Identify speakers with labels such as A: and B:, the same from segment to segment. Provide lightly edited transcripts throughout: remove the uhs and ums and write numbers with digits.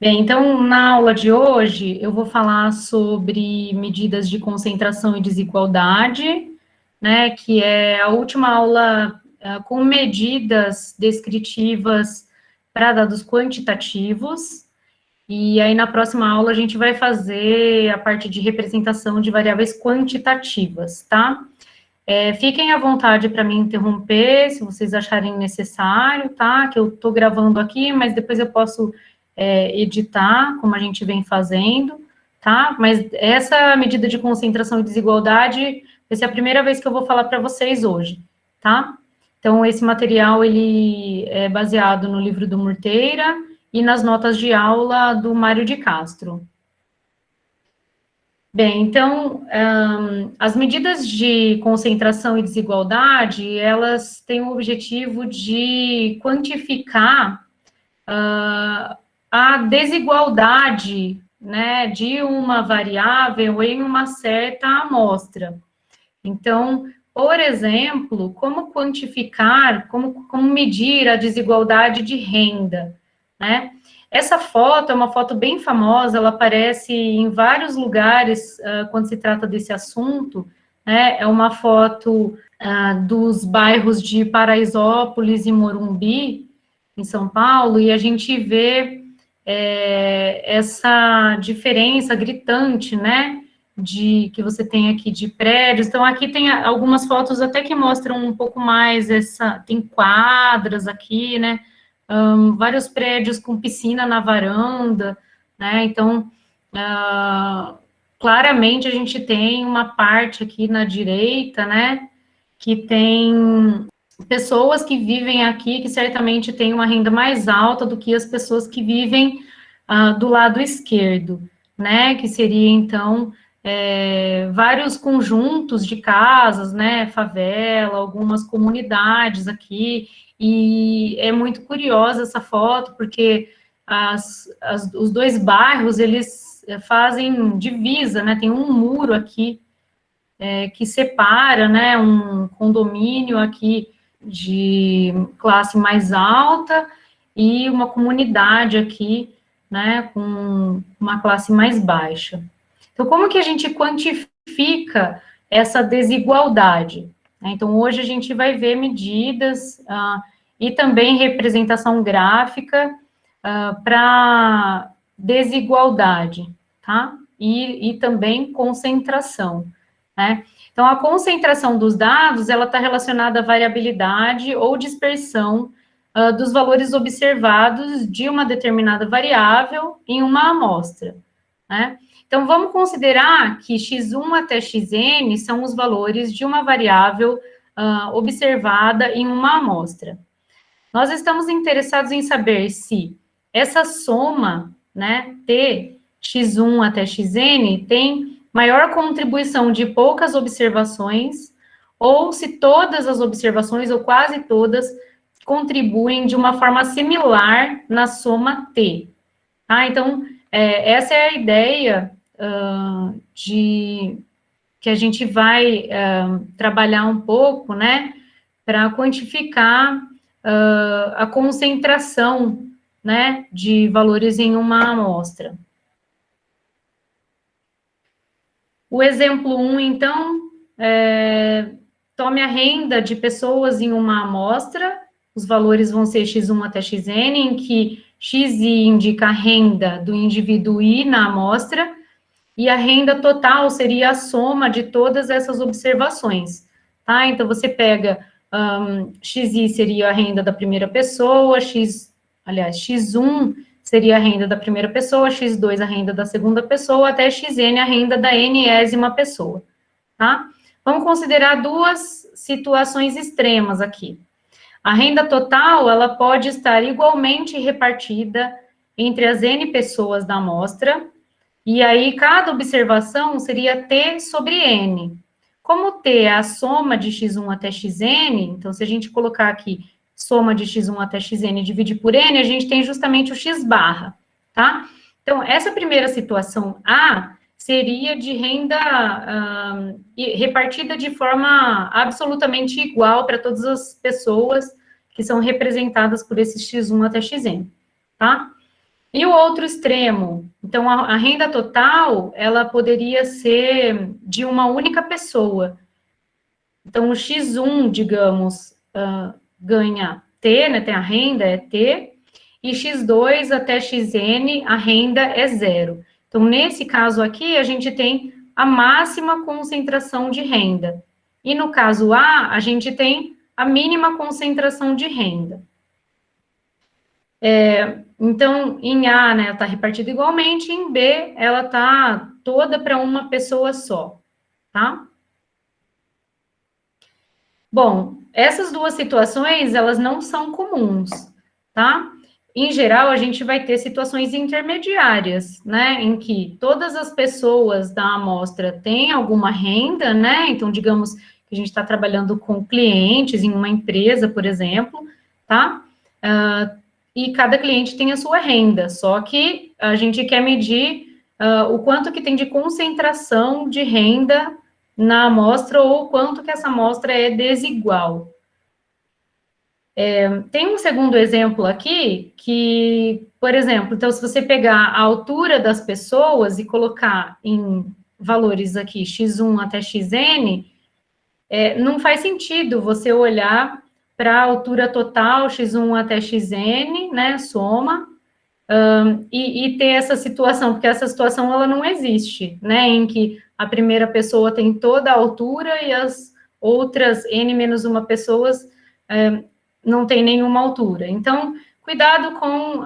A: Bem, então, na aula de hoje, eu vou falar sobre medidas de concentração e desigualdade, né, que é a última aula com medidas descritivas para dados quantitativos, e aí na próxima aula a gente vai fazer a parte de representação de variáveis quantitativas, tá? Fiquem à vontade para me interromper, se vocês acharem necessário, tá? Que eu estou gravando aqui, mas depois eu posso editar, como a gente vem fazendo, tá? Mas essa medida de concentração e desigualdade vai ser a primeira vez que eu vou falar para vocês hoje, tá? Então, esse material, ele é baseado no livro do Murteira e nas notas de aula do Mário de Castro. Bem, então, as medidas de concentração e desigualdade, elas têm o objetivo de quantificar a desigualdade, né, de uma variável em uma certa amostra. Então, por exemplo, como quantificar, como medir a desigualdade de renda, né? Essa foto é uma foto bem famosa, ela aparece em vários lugares quando se trata desse assunto, né? É uma foto dos bairros de Paraisópolis e Morumbi, em São Paulo, e a gente vê essa diferença gritante, né? Que você tem aqui de prédios. Então, aqui tem algumas fotos até que mostram um pouco mais tem quadras aqui, né? Vários prédios com piscina na varanda, né? Então, claramente a gente tem uma parte aqui na direita, né? Que tem pessoas que vivem aqui que certamente têm uma renda mais alta do que as pessoas que vivem do lado esquerdo, né? Que seria, então, vários conjuntos de casas, né? Favela, algumas comunidades aqui, e é muito curiosa essa foto, porque os dois bairros, eles fazem divisa, né? Tem um muro aqui que separa, né? Um condomínio aqui de classe mais alta e uma comunidade aqui, né? Com uma classe mais baixa. Então, como que a gente quantifica essa desigualdade? Então, hoje a gente vai ver medidas e também representação gráfica para desigualdade, tá? E também concentração, né? Então, a concentração dos dados, ela está relacionada à variabilidade ou dispersão dos valores observados de uma determinada variável em uma amostra, né? Então, vamos considerar que x1 até xn são os valores de uma variável observada em uma amostra. Nós estamos interessados em saber se essa soma, né, t, x1 até xn, tem maior contribuição de poucas observações, ou se todas as observações, ou quase todas, contribuem de uma forma similar na soma t. Tá? Então, essa é a ideia que a gente vai trabalhar um pouco, né, para quantificar a concentração, né, de valores em uma amostra. O exemplo 1, então, tome a renda de pessoas em uma amostra, os valores vão ser x1 até xn, em que xi indica a renda do indivíduo I na amostra, e a renda total seria a soma de todas essas observações, tá? Então, você pega, xi seria a renda da primeira pessoa, x1 seria a renda da primeira pessoa, x2 a renda da segunda pessoa, até xn a renda da enésima pessoa, tá? Vamos considerar duas situações extremas aqui. A renda total, ela pode estar igualmente repartida entre as n pessoas da amostra, e aí cada observação seria t sobre n. Como t é a soma de x1 até xn, então se a gente colocar aqui soma de x1 até xn e dividir por n, a gente tem justamente o x barra, tá? Então, essa primeira situação A seria de renda repartida de forma absolutamente igual para todas as pessoas que são representadas por esse x1 até xn, tá? E o outro extremo, então a renda total, ela poderia ser de uma única pessoa. Então o X1, digamos, ganha T, né, tem a renda é T, e X2 até Xn, a renda é zero. Então, nesse caso aqui, a gente tem a máxima concentração de renda. E no caso A, a gente tem a mínima concentração de renda. Então, em A, né, está repartida igualmente, em B, ela está toda para uma pessoa só, tá? Bom, essas duas situações, elas não são comuns, tá? Em geral, a gente vai ter situações intermediárias, né, em que todas as pessoas da amostra têm alguma renda, né, então, digamos que a gente está trabalhando com clientes em uma empresa, por exemplo, tá? E cada cliente tem a sua renda, só que a gente quer medir o quanto que tem de concentração de renda na amostra ou quanto que essa amostra é desigual. Tem um segundo exemplo aqui que, por exemplo, então se você pegar a altura das pessoas e colocar em valores aqui x1 até xn, não faz sentido você olhar para a altura total x1 até xn, né, soma, e ter essa situação, porque essa situação ela não existe, né, em que a primeira pessoa tem toda a altura e as outras n menos uma pessoas não tem nenhuma altura. Então, cuidado com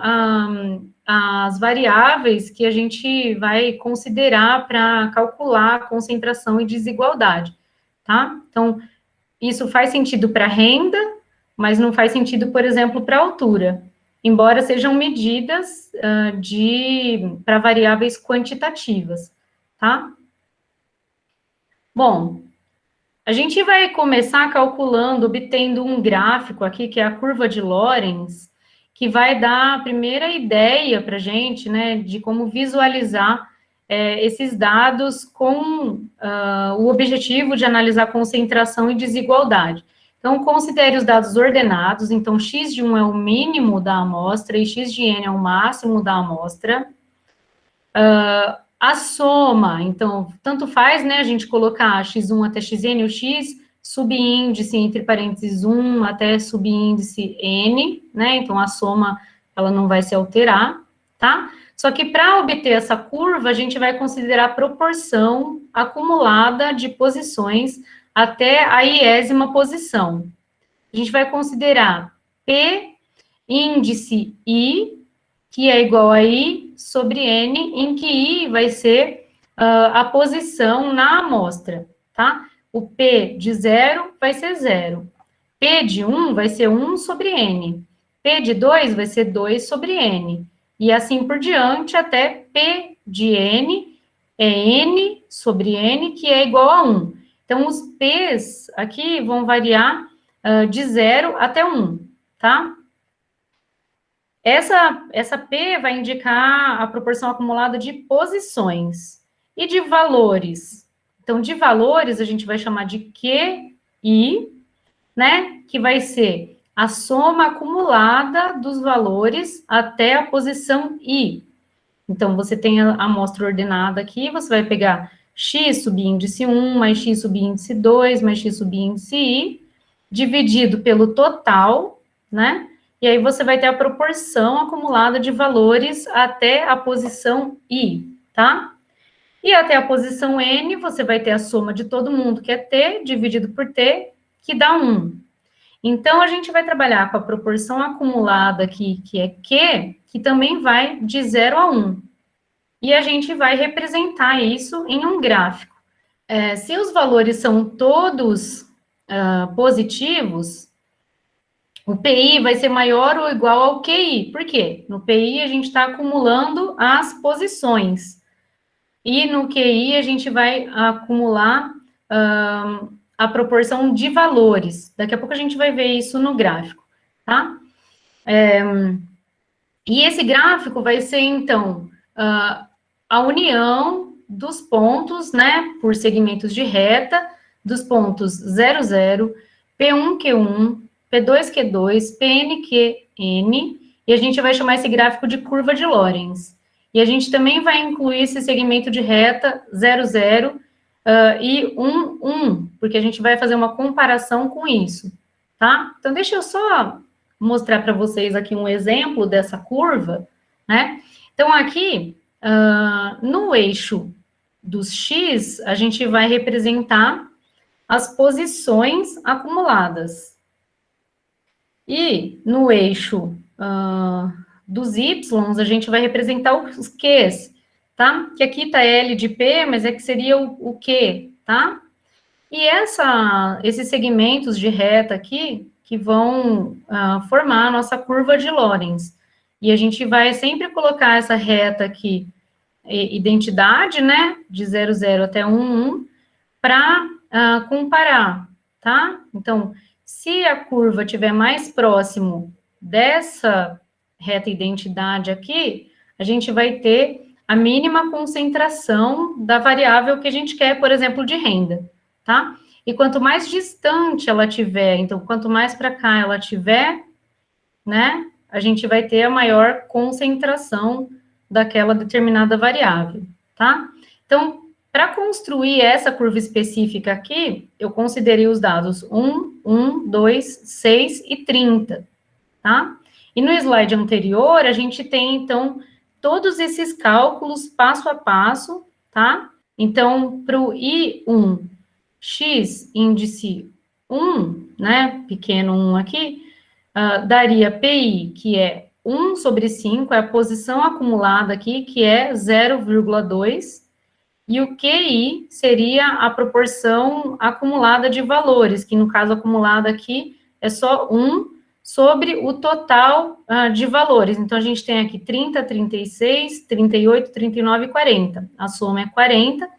A: as variáveis que a gente vai considerar para calcular a concentração e desigualdade, tá? Então, isso faz sentido para renda, mas não faz sentido, por exemplo, para altura, embora sejam medidas para variáveis quantitativas, tá? Bom, a gente vai começar calculando, obtendo um gráfico aqui, que é a curva de Lorenz, que vai dar a primeira ideia para a gente, né, de como visualizar esses dados com o objetivo de analisar concentração e desigualdade. Então, considere os dados ordenados, então, x de 1 é o mínimo da amostra e x de n é o máximo da amostra. A soma, então, tanto faz, né, a gente colocar x1 até xn, o x, subíndice, entre parênteses, 1 até subíndice n, né, então a soma, ela não vai se alterar, tá? Só que para obter essa curva, a gente vai considerar a proporção acumulada de posições até a iésima posição. A gente vai considerar P índice I, que é igual a I sobre N, em que I vai ser a posição na amostra, tá? O P de 0 vai ser 0. P de 1 vai ser 1 sobre N. P de 2 vai ser 2 sobre N. E assim por diante, até P de N é N sobre N, que é igual a 1. Então, os P's aqui vão variar de 0 até 1, tá? Essa P vai indicar a proporção acumulada de posições e de valores. Então, de valores, a gente vai chamar de QI, né? Que vai ser a soma acumulada dos valores até a posição I. Então, você tem a amostra ordenada aqui, você vai pegar x subíndice 1, mais x subíndice 2, mais x subíndice I, dividido pelo total, né? E aí você vai ter a proporção acumulada de valores até a posição I, tá? E até a posição N, você vai ter a soma de todo mundo, que é T, dividido por T, que dá 1. Então, a gente vai trabalhar com a proporção acumulada aqui, que é Q, que também vai de 0 a 1. E a gente vai representar isso em um gráfico. Se os valores são todos positivos, o PI vai ser maior ou igual ao QI. Por quê? No PI, a gente está acumulando as posições. E no QI, a gente vai acumular a proporção de valores. Daqui a pouco a gente vai ver isso no gráfico, tá? E esse gráfico vai ser, então, a união dos pontos, né, por segmentos de reta, dos pontos 00, P1, Q1, P2, Q2, PN, QN, e a gente vai chamar esse gráfico de curva de Lorenz. E a gente também vai incluir esse segmento de reta 0, 0 e 1, 1, porque a gente vai fazer uma comparação com isso, tá? Então, deixa eu só mostrar para vocês aqui um exemplo dessa curva, né? Então, aqui, no eixo dos X, a gente vai representar as posições acumuladas. E no eixo dos Y, a gente vai representar os Qs, tá? Que aqui tá L de P, mas é que seria o Q, tá? E esses segmentos de reta aqui, que vão formar a nossa curva de Lorenz. E a gente vai sempre colocar essa reta aqui, identidade, né, de 0, 0 até 1, 1, para comparar, tá? Então, se a curva estiver mais próximo dessa reta identidade aqui, a gente vai ter a mínima concentração da variável que a gente quer, por exemplo, de renda, tá? E quanto mais distante ela tiver, então, quanto mais para cá ela tiver, né, a gente vai ter a maior concentração daquela determinada variável, tá? Então, para construir essa curva específica aqui, eu considerei os dados 1, 1, 2, 6 e 30, tá? E no slide anterior, a gente tem, então, todos esses cálculos passo a passo, tá? Então, para o I1, X, índice 1, né, pequeno 1 aqui, daria PI, que é 1 sobre 5, é a posição acumulada aqui, que é 0,2, e o QI seria a proporção acumulada de valores, que no caso acumulada aqui é só 1 sobre o total de valores. Então, a gente tem aqui 30, 36, 38, 39 e 40. A soma é 40,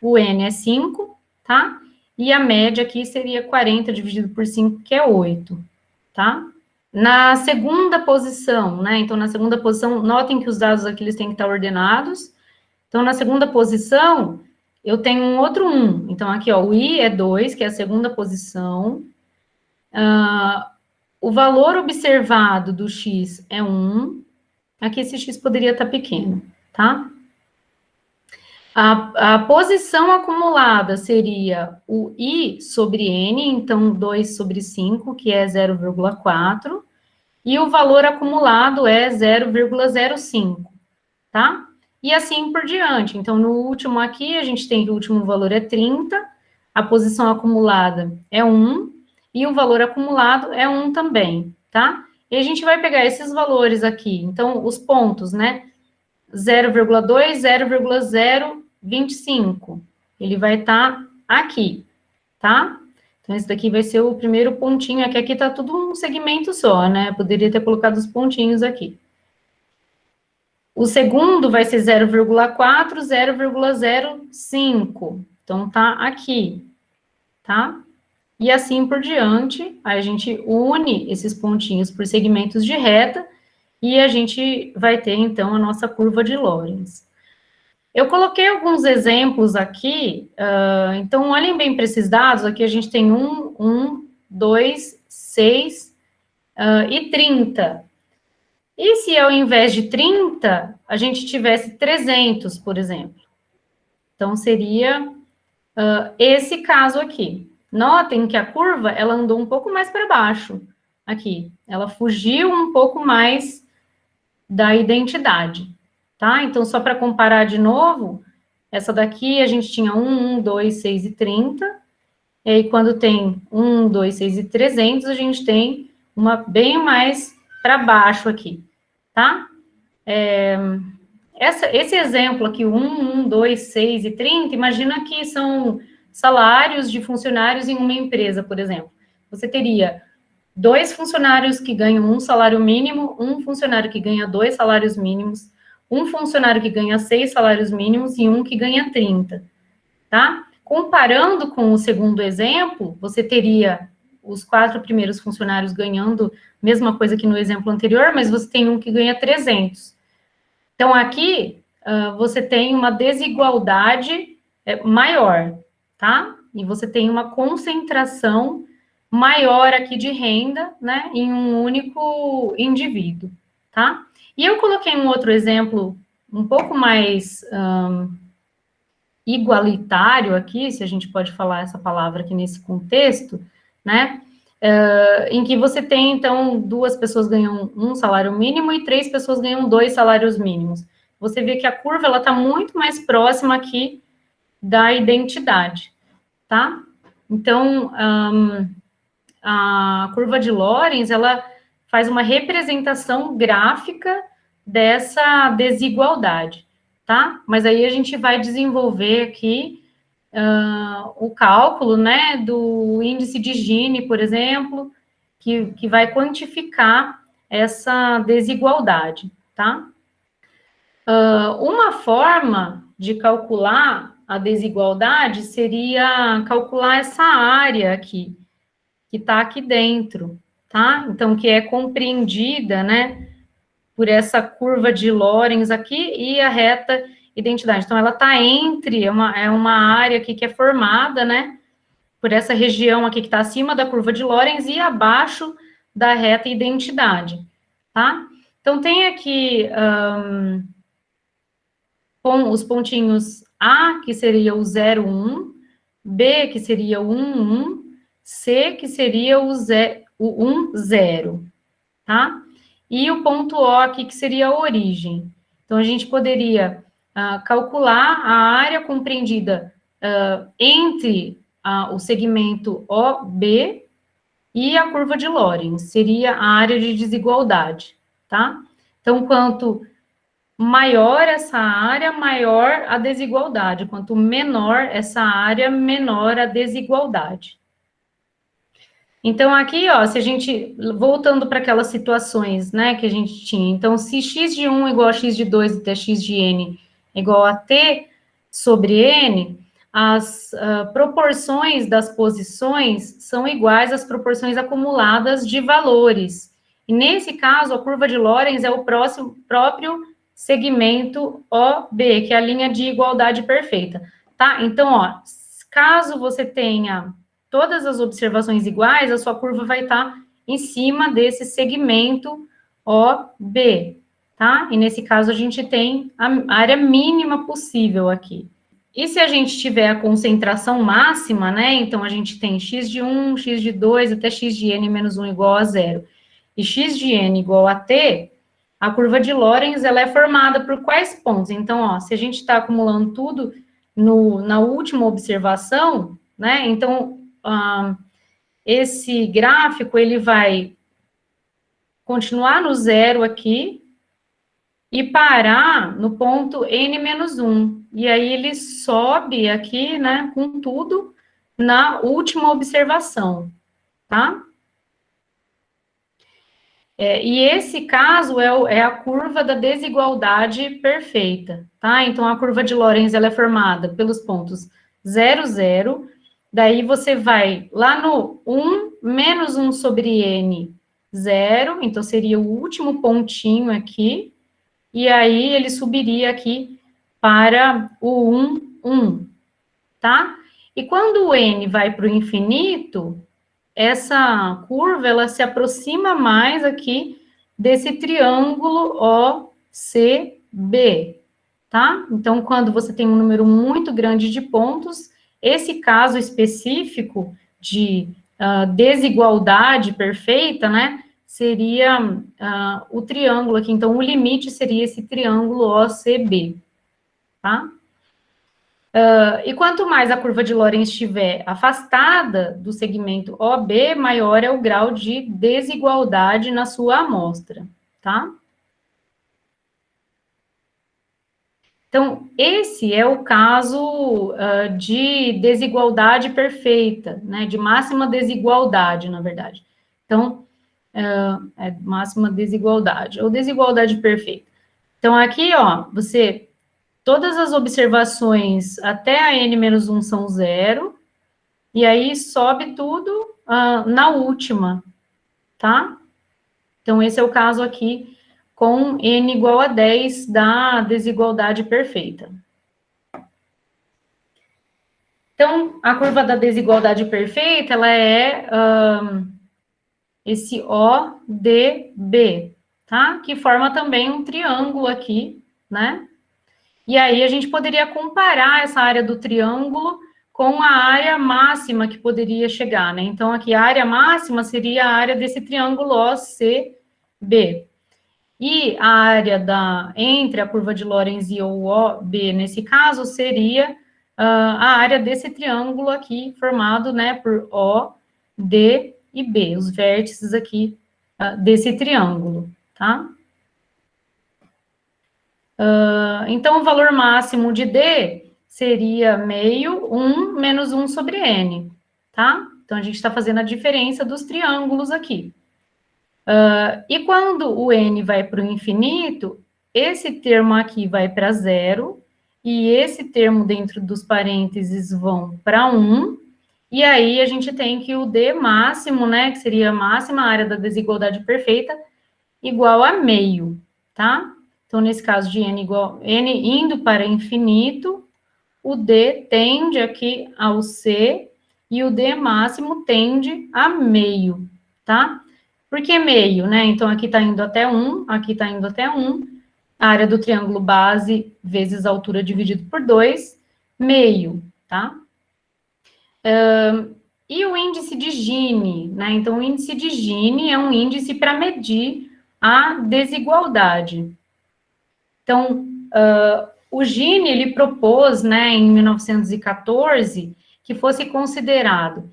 A: o N é 5, tá? E a média aqui seria 40 dividido por 5, que é 8, tá? Na segunda posição, né? Então, na segunda posição, notem que os dados aqui eles têm que estar ordenados. Então, na segunda posição, eu tenho um outro 1. Então, aqui, ó, o I é 2, que é a segunda posição. O valor observado do X é 1. Aqui, esse X poderia estar pequeno, tá? A posição acumulada seria o I sobre N, então 2 sobre 5, que é 0,4. E o valor acumulado é 0,05, tá? E assim por diante. Então, no último aqui, a gente tem que o último valor é 30, a posição acumulada é 1, e o valor acumulado é 1 também, tá? E a gente vai pegar esses valores aqui, então, os pontos, né? 0,2, 0,025. Ele vai estar aqui, tá? Então, esse daqui vai ser o primeiro pontinho, é que aqui tá tudo um segmento só, né? Poderia ter colocado os pontinhos aqui. O segundo vai ser 0,4, 0,05. Então, tá aqui, tá? E assim por diante, aí a gente une esses pontinhos por segmentos de reta e a gente vai ter, então, a nossa curva de Lorenz. Eu coloquei alguns exemplos aqui, então, olhem bem para esses dados, aqui a gente tem 1, 2, 6 e 30. E se ao invés de 30, a gente tivesse 300, por exemplo? Então, seria esse caso aqui. Notem que a curva, ela andou um pouco mais para baixo, aqui. Ela fugiu um pouco mais da identidade, tá? Então, só para comparar de novo, essa daqui a gente tinha 1, 2, 6 e 30. E aí, quando tem 1, 2, 6 e 300, a gente tem uma bem mais para baixo aqui, tá? Esse exemplo aqui, 1, 2, 6 e 30, imagina que são salários de funcionários em uma empresa, por exemplo. Você teria 2 funcionários que ganham um salário mínimo, um funcionário que ganha 2 salários mínimos, um funcionário que ganha 6 salários mínimos e um que ganha 30, tá? Comparando com o segundo exemplo, você teria os 4 primeiros funcionários ganhando a mesma coisa que no exemplo anterior, mas você tem um que ganha 300. Então, aqui, você tem uma desigualdade maior, tá? E você tem uma concentração maior aqui de renda, né, em um único indivíduo, tá? E eu coloquei um outro exemplo um pouco mais igualitário aqui, se a gente pode falar essa palavra aqui nesse contexto, né? Em que você tem, então, 2 pessoas ganham 1 salário mínimo e 3 pessoas ganham 2 salários mínimos. Você vê que a curva, ela está muito mais próxima aqui da identidade, tá? Então, a curva de Lorenz, ela faz uma representação gráfica dessa desigualdade, tá? Mas aí a gente vai desenvolver aqui o cálculo, né, do índice de Gini, por exemplo, que vai quantificar essa desigualdade, tá? Uma forma de calcular a desigualdade seria calcular essa área aqui, que está aqui dentro, tá? Então, que é compreendida, né, por essa curva de Lorenz aqui e a reta identidade. Então, ela está entre, é uma área aqui que é formada, né, por essa região aqui que está acima da curva de Lorenz e abaixo da reta identidade, tá? Então, tem aqui os pontinhos A, que seria o 0, 1, B, que seria o 1, 1, C, que seria o 1, 0, tá? E o ponto O aqui, que seria a origem. Então, a gente poderia calcular a área compreendida entre o segmento OB e a curva de Lorenz, seria a área de desigualdade, tá? Então, quanto maior essa área, maior a desigualdade. Quanto menor essa área, menor a desigualdade. Então, aqui, ó, se a gente, voltando para aquelas situações, né, que a gente tinha, então, se x de 1 igual a x de 2 até x de n igual a t sobre n, as proporções das posições são iguais às proporções acumuladas de valores. E, nesse caso, a curva de Lorenz é o próprio segmento OB, que é a linha de igualdade perfeita, tá? Então, ó, caso você tenha todas as observações iguais, a sua curva vai estar em cima desse segmento OB, tá? E nesse caso a gente tem a área mínima possível aqui. E se a gente tiver a concentração máxima, né? Então a gente tem x de 1, x de 2, até x de n menos 1 igual a 0. E x de n igual a t, a curva de Lorenz, ela é formada por quais pontos? Então, ó, se a gente está acumulando tudo na última observação, né? Então, esse gráfico, ele vai continuar no 0 aqui e parar no ponto n menos 1. E aí ele sobe aqui, né, com tudo na última observação, tá? E esse caso é a curva da desigualdade perfeita, tá? Então, a curva de Lorenz, ela é formada pelos pontos 0, 0, daí você vai lá no 1, menos 1 sobre n, 0, então seria o último pontinho aqui, e aí ele subiria aqui para o 1, 1, tá? E quando o n vai para o infinito, essa curva, ela se aproxima mais aqui desse triângulo OCB, tá? Então, quando você tem um número muito grande de pontos, esse caso específico de desigualdade perfeita, né, seria o triângulo aqui. Então, o limite seria esse triângulo OCB, tá? E quanto mais a curva de Lorenz estiver afastada do segmento OB, maior é o grau de desigualdade na sua amostra, tá? Então, esse é o caso de desigualdade perfeita, né? De máxima desigualdade, na verdade. Então, máxima desigualdade, ou desigualdade perfeita. Então, aqui, ó, todas as observações até a n-1 são 0, e aí sobe tudo na última, tá? Então, esse é o caso aqui com n igual a 10 da desigualdade perfeita. Então, a curva da desigualdade perfeita, ela é esse ODB, tá? Que forma também um triângulo aqui, né? E aí a gente poderia comparar essa área do triângulo com a área máxima que poderia chegar, né? Então, aqui a área máxima seria a área desse triângulo OCB. E a área entre a curva de Lorenz e o OB, nesse caso, seria a área desse triângulo aqui, formado, né, por O, D e B, os vértices aqui desse triângulo, tá? Então, o valor máximo de D seria meio 1 menos 1 sobre N, tá? Então, a gente está fazendo a diferença dos triângulos aqui. E quando o N vai para o infinito, esse termo aqui vai para zero, e esse termo dentro dos parênteses vão para 1, e aí a gente tem que o D máximo, né, que seria a máxima área da desigualdade perfeita, igual a meio, tá? Então, nesse caso de n igual n indo para infinito, o D tende aqui ao C e o D máximo tende a meio, tá? Por que meio, né? Então, aqui está indo até 1, aqui está indo até 1, a área do triângulo base vezes a altura dividido por 2, meio, tá? E o índice de Gini, né? Então, o índice de Gini é um índice para medir a desigualdade. Então, o Gini, ele propôs, né, em 1914, que fosse considerado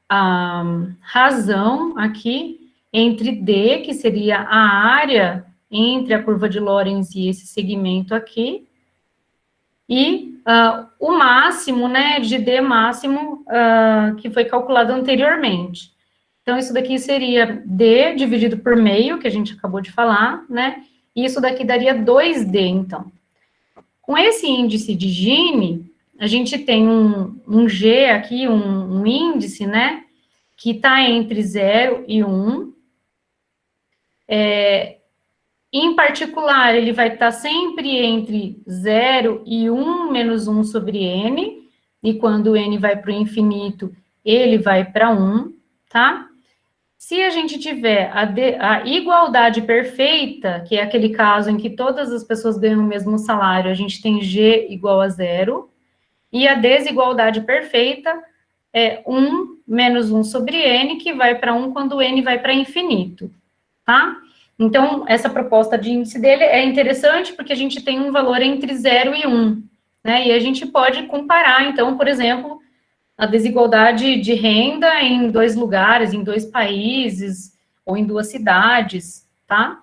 A: a razão aqui entre D, que seria a área entre a curva de Lorenz e esse segmento aqui, e o máximo, né, de D máximo, que foi calculado anteriormente. Então, isso daqui seria D dividido por meio, que a gente acabou de falar, né, e isso daqui daria 2D, então. Com esse índice de Gini, a gente tem um G aqui, um índice, né, que está entre 0 e 1. Em particular, ele vai estar sempre entre 0 e 1 menos 1 sobre n, e quando n vai para o infinito, ele vai para 1, tá? Se a gente tiver a igualdade perfeita, que é aquele caso em que todas as pessoas ganham o mesmo salário, a gente tem G igual a 0, e a desigualdade perfeita é 1 menos 1 sobre n, que vai para 1 quando n vai para infinito, tá? Então, essa proposta de índice dele é interessante porque a gente tem um valor entre 0 e 1, né? E a gente pode comparar, então, por exemplo, a desigualdade de renda em 2 lugares, em 2 países, ou em 2 cidades, tá?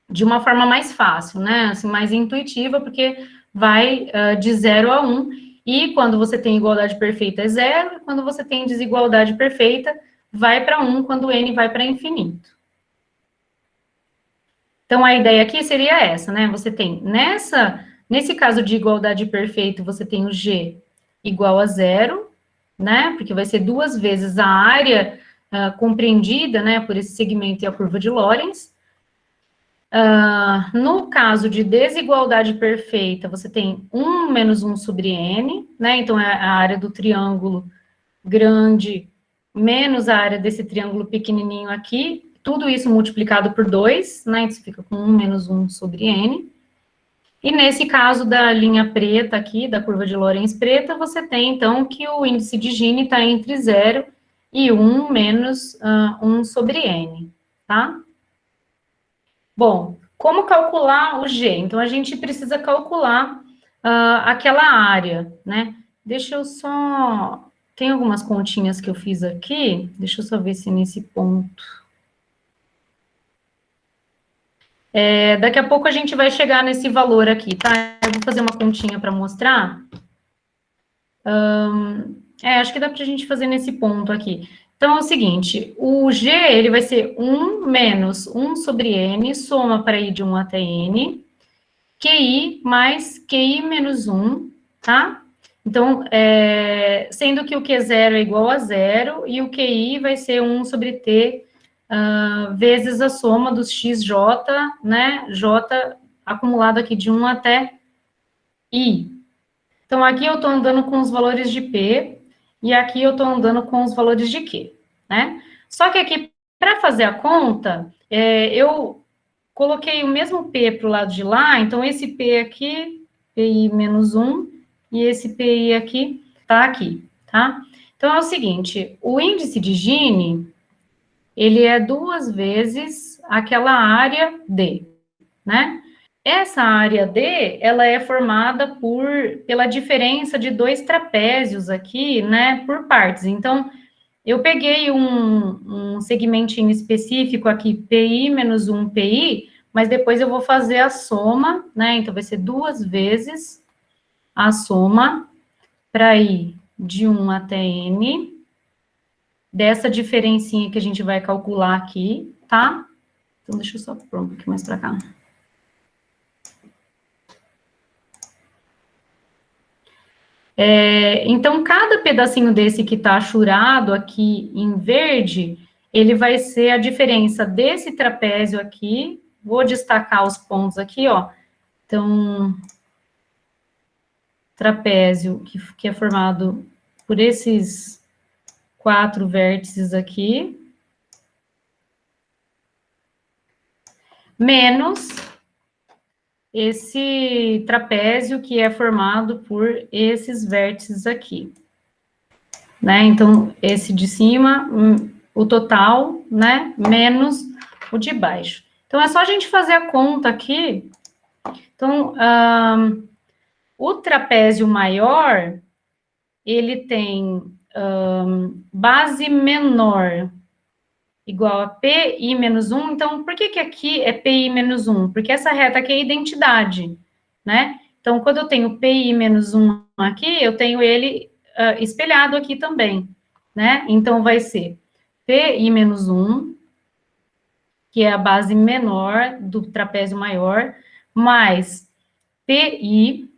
A: De uma forma mais fácil, né? Assim, mais intuitiva, porque vai de 0 a 1, e quando você tem igualdade perfeita é 0, e quando você tem desigualdade perfeita, vai para 1, quando n vai para infinito. Então, a ideia aqui seria essa, né? Você tem, nesse caso de igualdade perfeita, você tem o G igual a 0, né? Porque vai ser 2 vezes a área compreendida, né, por esse segmento e a curva de Lorenz. No caso de desigualdade perfeita, você tem 1 menos 1 sobre n, né? Então, é a área do triângulo grande menos a área desse triângulo pequenininho aqui, tudo isso multiplicado por 2, né? Isso fica com 1 menos 1 sobre n. E nesse caso da linha preta aqui, da curva de Lorenz preta, você tem, então, que o índice de Gini está entre 0 e 1 menos 1 sobre n, tá? Bom, como calcular o G? Então, a gente precisa calcular aquela área, né? Deixa eu só... Tem algumas continhas que eu fiz aqui, deixa eu só ver se nesse ponto... daqui a pouco a gente vai chegar nesse valor aqui, tá? Eu vou fazer uma continha para mostrar. Acho que dá para a gente fazer nesse ponto aqui. Então, é o seguinte, o G, ele vai ser 1 menos 1 sobre n, soma para ir de 1 até n, QI mais QI menos 1, tá? Então, sendo que o Q0 é igual a 0, e o QI vai ser 1 sobre T, vezes a soma dos XJ, né? J acumulado aqui de 1 até I. Então, aqui eu estou andando com os valores de P, e aqui eu estou andando com os valores de Q, né? Só que aqui, para fazer a conta, eu coloquei o mesmo P para o lado de lá, então esse P aqui, PI menos 1, e esse PI aqui, tá? Então, é o seguinte, o índice de Gini, ele é 2 vezes aquela área D, né? Essa área D, ela é formada pela diferença de 2 trapézios aqui, né, por partes. Então, eu peguei um segmentinho específico aqui, PI menos 1 PI, mas depois eu vou fazer a soma, né? Então, vai ser 2 vezes a soma para ir de 1 até N, dessa diferencinha que a gente vai calcular aqui, tá? Então, deixa eu só pôr um pouquinho mais para cá. Então, cada pedacinho desse que está achurado aqui em verde, ele vai ser a diferença desse trapézio aqui. Vou destacar os pontos aqui, ó. Então, trapézio que é formado por esses 4 vértices aqui, menos esse trapézio que é formado por esses vértices aqui, né? Então, esse de cima, o total, né? Menos o de baixo. Então, é só a gente fazer a conta aqui. Então, o trapézio maior, ele tem base menor igual a PI menos 1. Então, por que aqui é PI menos 1? Porque essa reta aqui é identidade, né? Então, quando eu tenho PI menos 1 aqui, eu tenho ele espelhado aqui também, né? Então, vai ser PI menos 1, que é a base menor do trapézio maior, mais PI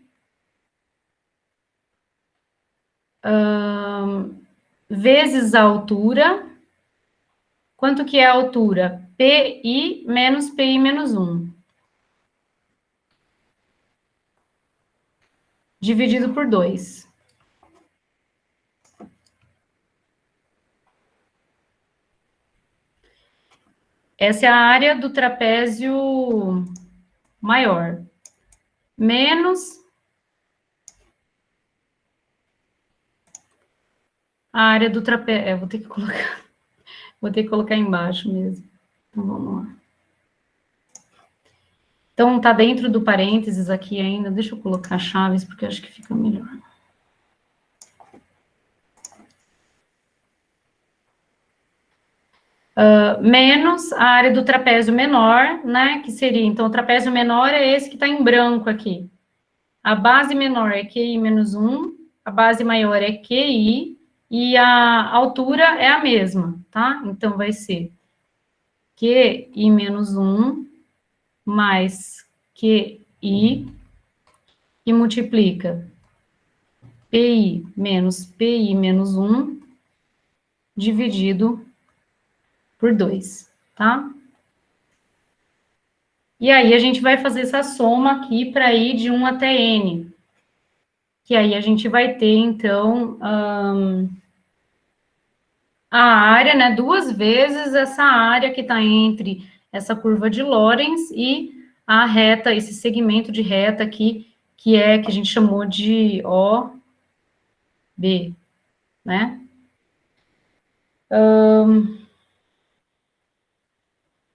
A: vezes a altura. Quanto que é a altura? PI menos PI menos 1. Dividido por 2. Essa é a área do trapézio maior. Menos a área do trapézio. Vou ter que colocar embaixo mesmo. Então, vamos lá. Então, tá dentro do parênteses aqui ainda. Deixa eu colocar chaves, porque eu acho que fica melhor. Menos a área do trapézio menor, né? Que seria, então, o trapézio menor é esse que está em branco aqui. A base menor é QI menos 1, a base maior é QI, e a altura é a mesma, tá? Então, vai ser QI menos 1 mais QI, e multiplica PI menos PI menos 1, dividido por 2, tá? E aí, a gente vai fazer essa soma aqui para ir de 1 até N. Que aí a gente vai ter, então, a área, né? 2 vezes essa área que está entre essa curva de Lorenz e a reta, esse segmento de reta aqui, que a gente chamou de OB, né?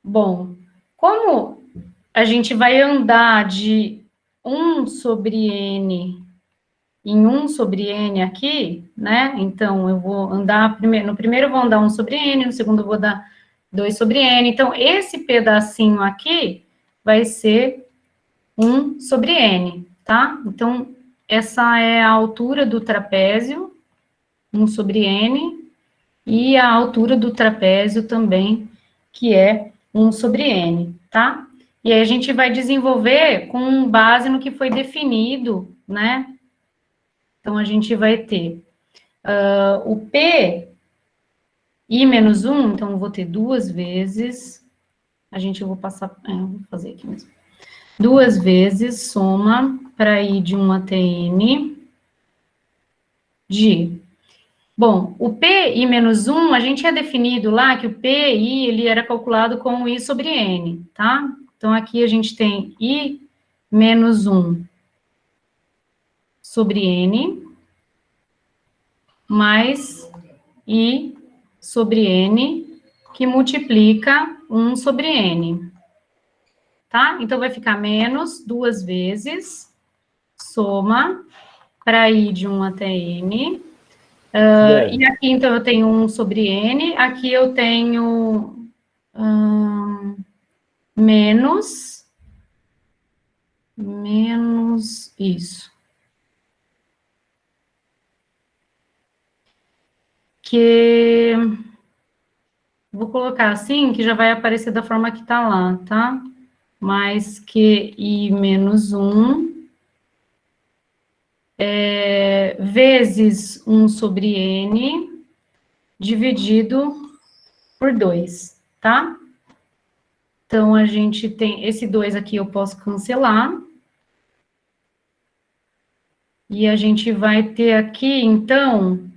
A: Bom, como a gente vai andar de 1 sobre N em 1 sobre N aqui, né? Então, eu vou andar, no primeiro eu vou andar 1 sobre N, no segundo eu vou dar 2 sobre N. Então, esse pedacinho aqui vai ser 1 sobre N, tá? Então, essa é a altura do trapézio, 1 sobre N, e a altura do trapézio também, que é 1 sobre N, tá? E aí a gente vai desenvolver com base no que foi definido, né? Então, a gente vai ter o P I menos 1, então eu vou ter 2 vezes, eu vou passar, vou fazer aqui mesmo. 2 vezes soma para ir de 1 até N de Bom, o PI menos 1, a gente tinha definido lá que o PI, ele era calculado com I sobre N, tá? Então, aqui a gente tem I menos 1 sobre N, mais I sobre N, que multiplica 1 sobre N, tá? Então, vai ficar menos 2 vezes, soma, para I de 1 até N. E aqui, então, eu tenho 1 sobre N, aqui eu tenho menos isso. Que vou colocar assim, que já vai aparecer da forma que tá lá, tá? Mais que I menos 1 vezes 1 sobre N dividido por 2, tá? Então, a gente tem esse 2 aqui, eu posso cancelar. E a gente vai ter aqui, então,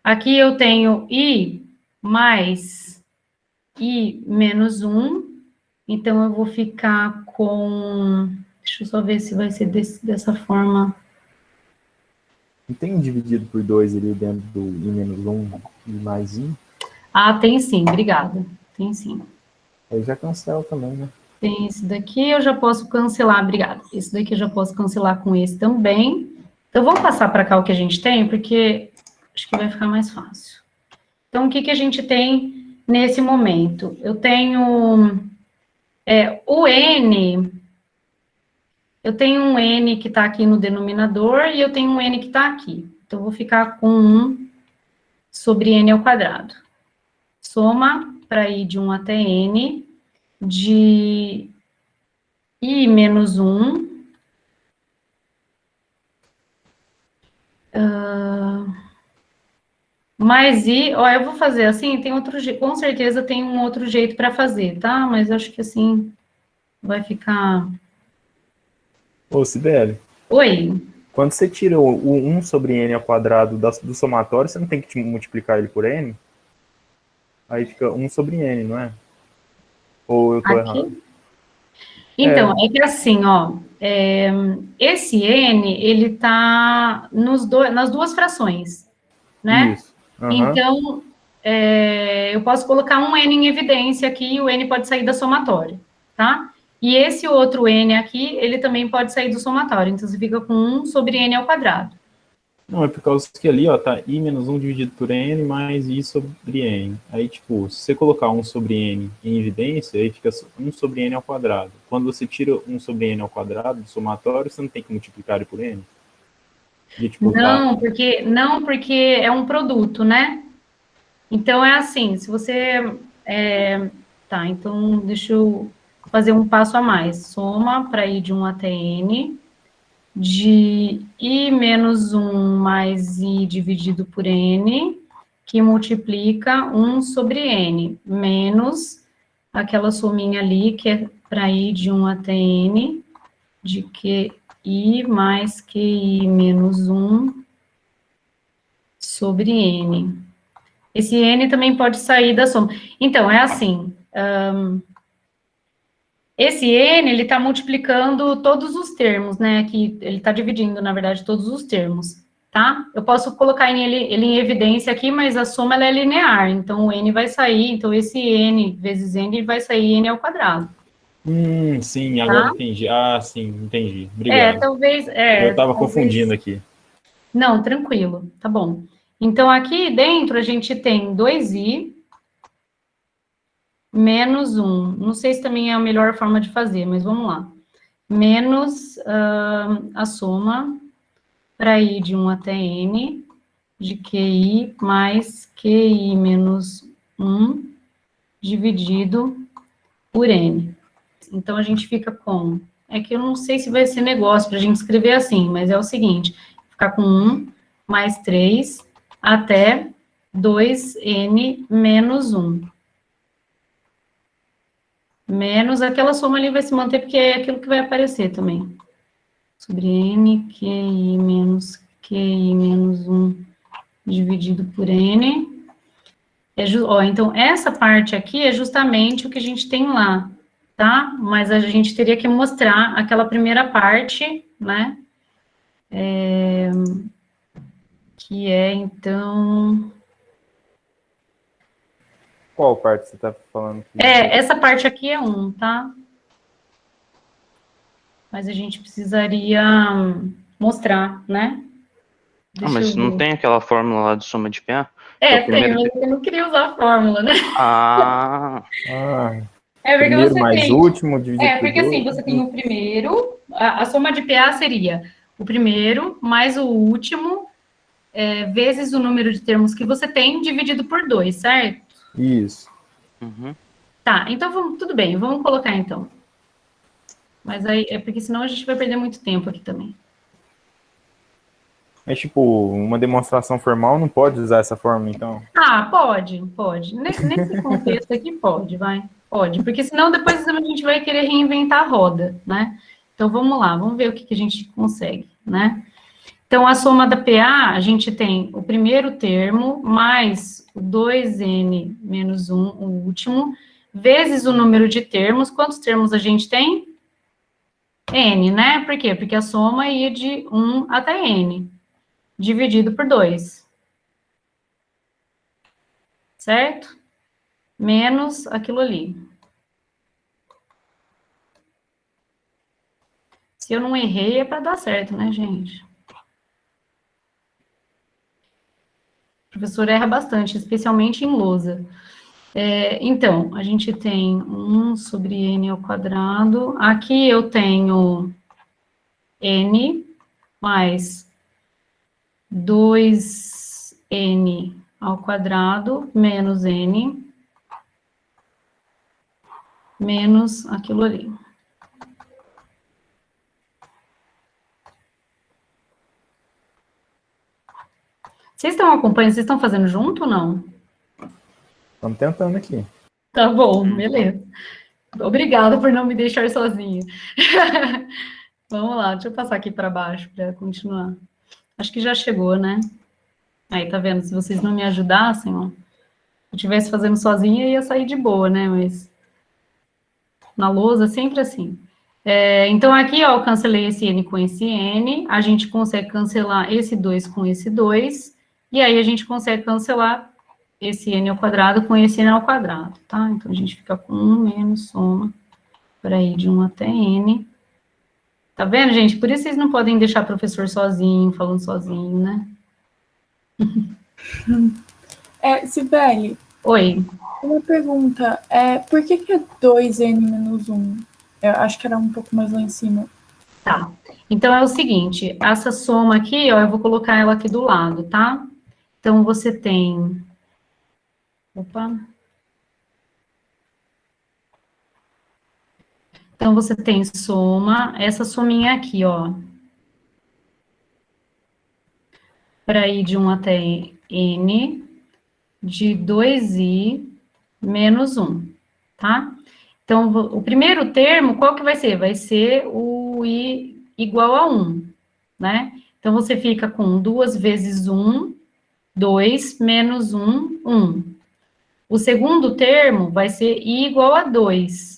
A: aqui eu tenho I mais I menos 1, então eu vou ficar com, deixa eu só ver se vai ser dessa forma.
B: Não tem dividido por 2 ali dentro do I menos 1 e mais I?
A: Ah, tem sim, obrigada, tem sim.
B: Aí já cancela também, né?
A: Tem esse daqui, eu já posso cancelar, obrigada. Esse daqui eu já posso cancelar com esse também. Então, vamos passar para cá o que a gente tem, porque acho que vai ficar mais fácil. Então, o que, que a gente tem nesse momento? Eu tenho o N, eu tenho um N que está aqui no denominador e eu tenho um N que está aqui. Então, eu vou ficar com 1 sobre N ao quadrado. Soma para I de 1 até N de I menos 1 mais I, ó, eu vou fazer assim, tem outro jeito, com certeza tem um outro jeito para fazer, tá? Mas acho que assim vai ficar...
B: Ô, Sibeli,
A: Oi?
B: quando você tira o 1 sobre N ao quadrado do somatório, você não tem que multiplicar ele por N? Aí fica 1 sobre N, não é? Ou eu tô errado?
A: Aqui? Então, é que assim, ó, esse N, ele tá nas duas frações, né?
B: Isso. Aham.
A: Então, eu posso colocar um N em evidência aqui e o N pode sair da somatória, tá? E esse outro N aqui, ele também pode sair do somatório, então você fica com 1 sobre N ao quadrado.
B: Não, é por causa que ali, ó, tá I menos 1 dividido por N mais I sobre N. Aí, tipo, se você colocar 1 sobre N em evidência, aí fica 1 sobre N ao quadrado. Quando você tira 1 sobre N ao quadrado do somatório, você não tem que multiplicar ele por N? E, tipo, tá...
A: Não, porque é um produto, né? Então, é assim, se você... tá, então, deixa eu fazer um passo a mais. Soma para I de 1 até N, de I menos 1 mais I dividido por N, que multiplica 1 sobre N, menos aquela sominha ali, que é para I de 1 até N, de QI mais QI menos 1 sobre N. Esse N também pode sair da soma. Então, é assim, esse N, ele está multiplicando todos os termos, né? Aqui, ele está dividindo, na verdade, todos os termos, tá? Eu posso colocar ele em evidência aqui, mas a soma, ela é linear. Então, o N vai sair, então, esse N vezes N vai sair N ao quadrado.
B: Sim, agora
A: Tá?
B: entendi. Ah, sim, entendi. Obrigado.
A: Talvez,
B: Eu tava
A: talvez...
B: confundindo aqui.
A: Não, tranquilo, tá bom. Então, aqui dentro, a gente tem 2i menos 1. Não sei se também é a melhor forma de fazer, mas vamos lá. Menos a soma para I de 1 até N, de QI mais QI menos 1, dividido por N. Então, a gente fica com... É que eu não sei se vai ser negócio para a gente escrever assim, mas é o seguinte, ficar com 1 mais 3 até 2N menos 1. Menos aquela soma ali vai se manter, porque é aquilo que vai aparecer também. Sobre N, QI menos QI menos 1 dividido por N. Então, essa parte aqui é justamente o que a gente tem lá, tá? Mas a gente teria que mostrar aquela primeira parte, né? Que é, então...
B: Qual parte você está falando?
A: Essa parte aqui é 1, tá? Mas a gente precisaria mostrar, né?
C: Mas não tem aquela fórmula lá de soma de PA?
A: Tem, mas eu não queria usar a fórmula, né? Porque
B: primeiro
A: você
B: mais
A: tem...
B: último dividido por
A: porque
B: 2.
A: assim, você tem o primeiro, a soma de PA seria o primeiro mais o último, vezes o número de termos que você tem, dividido por 2, certo?
B: Isso.
C: Uhum.
A: Tá, então tudo bem, vamos colocar então. Mas aí, porque senão a gente vai perder muito tempo aqui também.
B: Mas, tipo, uma demonstração formal não pode usar essa fórmula, então?
A: Pode. Nesse contexto aqui pode, pode, porque senão depois a gente vai querer reinventar a roda, né? Então vamos lá, vamos ver o que a gente consegue, né? Então a soma da PA, a gente tem o primeiro termo mais o 2n menos 1, o último, vezes o número de termos. Quantos termos a gente tem? N, né? Por quê? Porque a soma ia de 1 até N, dividido por 2. Certo? Menos aquilo ali. Se eu não errei, é para dar certo, né, gente? O professor erra bastante, especialmente em lousa. Então, a gente tem 1 sobre n ao quadrado. Aqui eu tenho n mais 2n ao quadrado menos n menos aquilo ali. Vocês estão acompanhando? Vocês estão fazendo junto ou não?
B: Estamos tentando aqui.
A: Tá bom, beleza. Obrigada por não me deixar sozinha. Vamos lá, deixa eu passar aqui para baixo para continuar. Acho que já chegou, né? Aí, tá vendo? Se vocês não me ajudassem, ó, se eu estivesse fazendo sozinha, ia sair de boa, né? Mas na lousa, sempre assim. Então, aqui, ó, eu cancelei esse N com esse N, a gente consegue cancelar esse 2 com esse 2, e aí a gente consegue cancelar esse N ao quadrado com esse N ao quadrado, tá? Então, a gente fica com 1 menos soma, para ir de 1 até N. Tá vendo, gente? Por isso vocês não podem deixar o professor sozinho, falando sozinho, né?
D: Cibele.
A: Oi.
D: Uma pergunta. Por que é 2n menos 1? Eu acho que era um pouco mais lá em cima.
A: Tá. Então, é o seguinte, essa soma aqui, ó, eu vou colocar ela aqui do lado, tá? Então, você tem... Opa. Então, você tem soma, essa sominha aqui, ó. Para ir de 1 até n, de 2i menos 1, tá? Então, o primeiro termo, qual que vai ser? Vai ser o i igual a 1, né? Então, você fica com 2 vezes 1, 2, menos 1, 1. O segundo termo vai ser i igual a 2.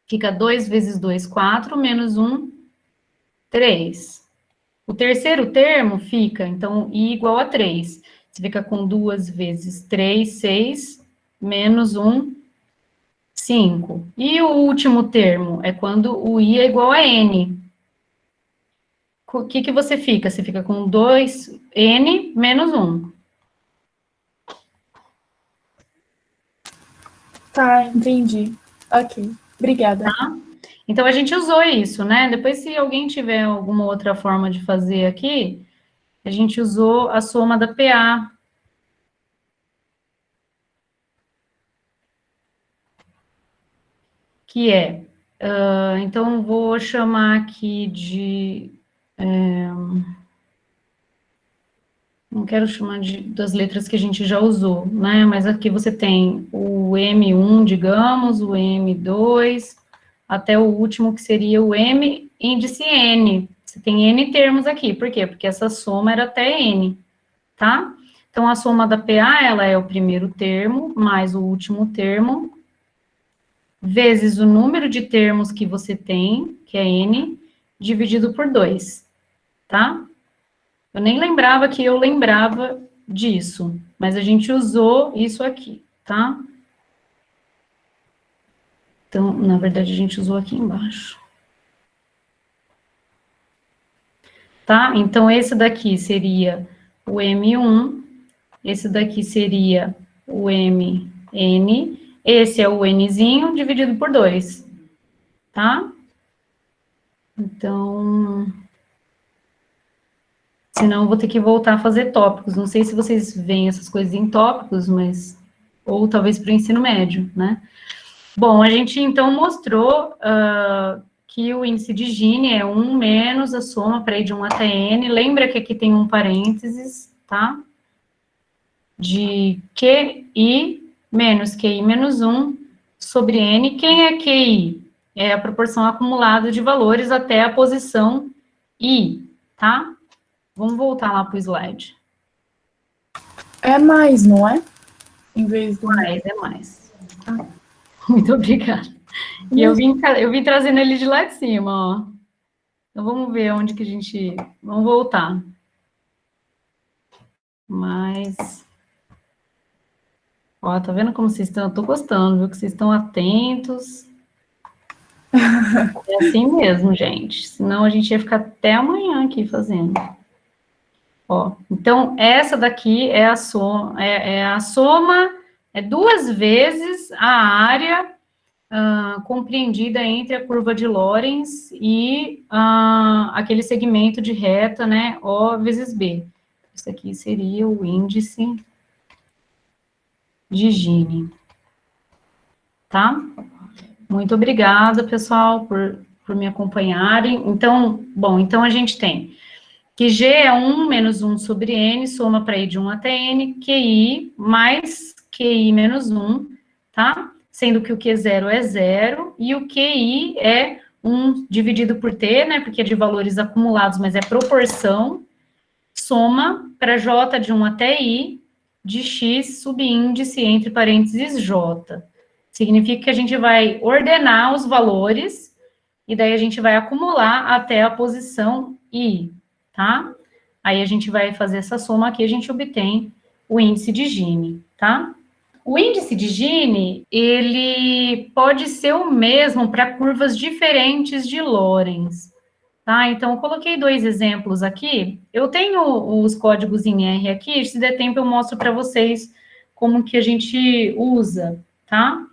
A: Fica 2 vezes 2, 4, menos 1, 3. O terceiro termo fica, então, i igual a 3. Você fica com 2 vezes 3, 6, menos 1, 5. E o último termo é quando o i é igual a n. O que você fica? Você fica com 2n menos 1.
D: Tá, entendi. Ok, obrigada.
A: Tá? Então, a gente usou isso, né? Depois, se alguém tiver alguma outra forma de fazer aqui, a gente usou a soma da PA. Que é, então, vou chamar aqui de... não quero chamar das letras que a gente já usou, né? Mas aqui você tem o M1, digamos, o M2, até o último, que seria o M índice N, Você tem N termos aqui, por quê? Porque essa soma era até N, tá? Então, a soma da PA, ela é o primeiro termo, mais o último termo, vezes o número de termos que você tem, que é N, dividido por 2, tá? Eu nem lembrava que eu lembrava disso, mas a gente usou isso aqui, tá? Então, na verdade, a gente usou aqui embaixo. Tá? Então, esse daqui seria o M1, esse daqui seria o MN, esse é o Nzinho dividido por 2, tá? Então, senão eu vou ter que voltar a fazer tópicos. Não sei se vocês veem essas coisas em tópicos, mas... Ou talvez para o ensino médio, né? Bom, a gente, então, mostrou que o índice de Gini é 1 menos a soma para ir de 1 até N. Lembra que aqui tem um parênteses, tá? De QI menos QI menos 1 sobre N. Quem é QI? É a proporção acumulada de valores até a posição I, tá? Vamos voltar lá para o slide.
D: É mais, não é? Em vez do...
A: Mais, é mais. Tá? Muito obrigada. E eu vim trazendo ele de lá de cima, ó. Então, vamos ver onde que a gente... Vamos voltar. Mas... Ó, tá vendo como vocês estão? Eu tô gostando, viu? Que vocês estão atentos. É assim mesmo, gente. Senão a gente ia ficar até amanhã aqui fazendo. Ó, então, essa daqui é a soma... É 2 vezes a área... compreendida entre a curva de Lorenz e aquele segmento de reta, né, O vezes B. Isso aqui seria o índice de Gini, tá? Muito obrigada, pessoal, por me acompanharem. Então, bom, então a gente tem que G é 1 menos 1 sobre N, soma para ir de 1 até N, QI mais QI menos 1, tá? Sendo que o Q0 é 0, e o QI é 1 dividido por T, né, porque é de valores acumulados, mas é proporção, soma para J de 1 até I, de X subíndice entre parênteses J. Significa que a gente vai ordenar os valores, e daí a gente vai acumular até a posição I, tá? Aí a gente vai fazer essa soma aqui, a gente obtém o índice de Gini, tá? O índice de Gini, ele pode ser o mesmo para curvas diferentes de Lorenz, tá? Então, eu coloquei 2 exemplos aqui. Eu tenho os códigos em R aqui, se der tempo eu mostro para vocês como que a gente usa, tá?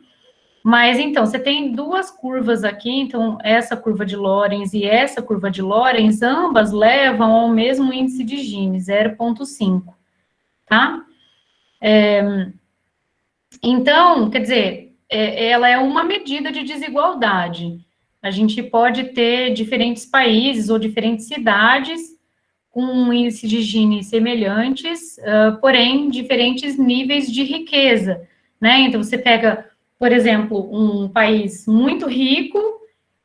A: Mas, então, você tem 2 curvas aqui, então, essa curva de Lorenz e essa curva de Lorenz, ambas levam ao mesmo índice de Gini, 0,5, tá? Então, quer dizer, ela é uma medida de desigualdade. A gente pode ter diferentes países ou diferentes cidades com um índice de Gini semelhantes, porém, diferentes níveis de riqueza, né? Então, você pega, por exemplo, um país muito rico,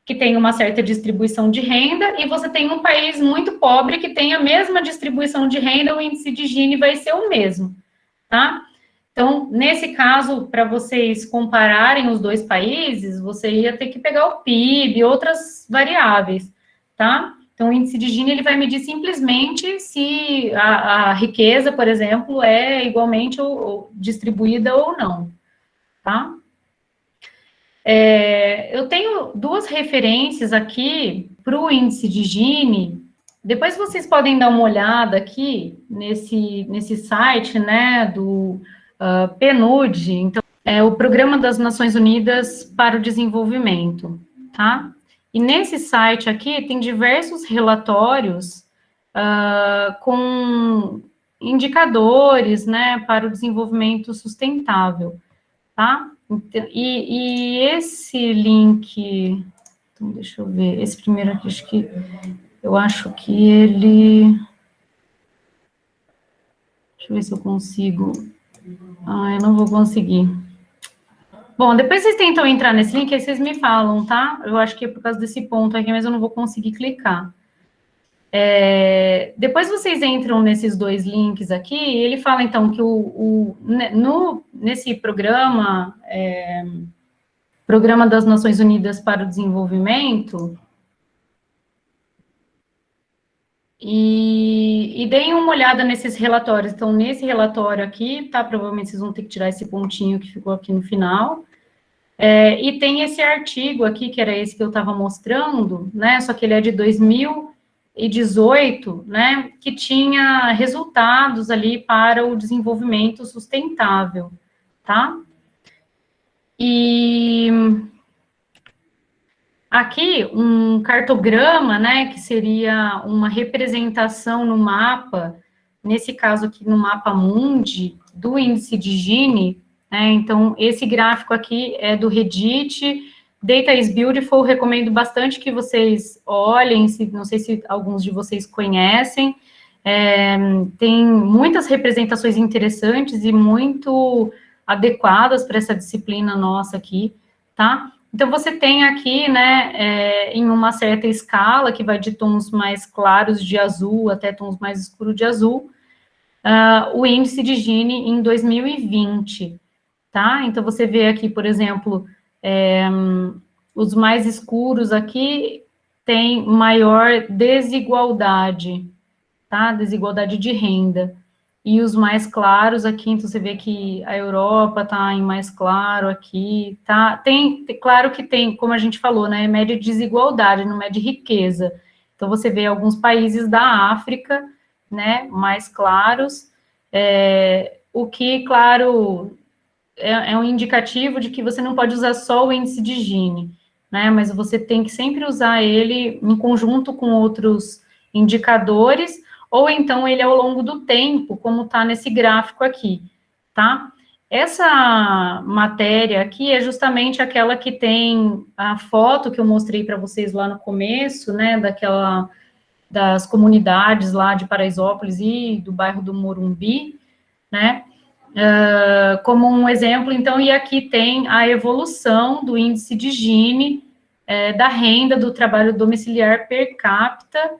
A: que tem uma certa distribuição de renda, e você tem um país muito pobre, que tem a mesma distribuição de renda, o índice de Gini vai ser o mesmo, tá? Então, nesse caso, para vocês compararem os 2 países, você ia ter que pegar o PIB e outras variáveis, tá? Então, o índice de Gini, ele vai medir simplesmente se a riqueza, por exemplo, é igualmente distribuída ou não, tá? Eu tenho 2 referências aqui para o índice de Gini. Depois vocês podem dar uma olhada aqui nesse site, né, do... PNUD, então, é o Programa das Nações Unidas para o Desenvolvimento, tá? E nesse site aqui tem diversos relatórios com indicadores, né, para o desenvolvimento sustentável, tá? Então, e esse link, então deixa eu ver, esse primeiro aqui, eu acho que ele, deixa eu ver se eu consigo... eu não vou conseguir. Bom, depois vocês tentam entrar nesse link, aí vocês me falam, tá? Eu acho que é por causa desse ponto aqui, mas eu não vou conseguir clicar. Depois vocês entram nesses 2 links aqui, e ele fala, então, que nesse programa, Programa das Nações Unidas para o Desenvolvimento, e deem uma olhada nesses relatórios. Então, nesse relatório aqui, tá? Provavelmente vocês vão ter que tirar esse pontinho que ficou aqui no final. E tem esse artigo aqui, que era esse que eu estava mostrando, né? Só que ele é de 2018, né? Que tinha resultados ali para o desenvolvimento sustentável, tá? E aqui, um cartograma, né, que seria uma representação no mapa, nesse caso aqui no mapa mundi, do índice de Gini, né, então esse gráfico aqui é do Reddit, Data is Beautiful, recomendo bastante que vocês olhem, não sei se alguns de vocês conhecem, tem muitas representações interessantes e muito adequadas para essa disciplina nossa aqui, tá? Então, você tem aqui, né, em uma certa escala, que vai de tons mais claros de azul até tons mais escuros de azul, o índice de Gini em 2020, tá? Então, você vê aqui, por exemplo, os mais escuros aqui têm maior desigualdade, tá? Desigualdade de renda. E os mais claros aqui, então você vê que a Europa está em mais claro aqui, tá? Claro que tem, como a gente falou, né, mede desigualdade, não mede riqueza. Então você vê alguns países da África, né, mais claros, o que, claro, é um indicativo de que você não pode usar só o índice de Gini, né, mas você tem que sempre usar ele em conjunto com outros indicadores, ou então ele ao longo do tempo, como está nesse gráfico aqui, tá? Essa matéria aqui é justamente aquela que tem a foto que eu mostrei para vocês lá no começo, né, das comunidades lá de Paraisópolis e do bairro do Morumbi, né, como um exemplo, então, e aqui tem a evolução do índice de Gini, da renda do trabalho domiciliar per capita,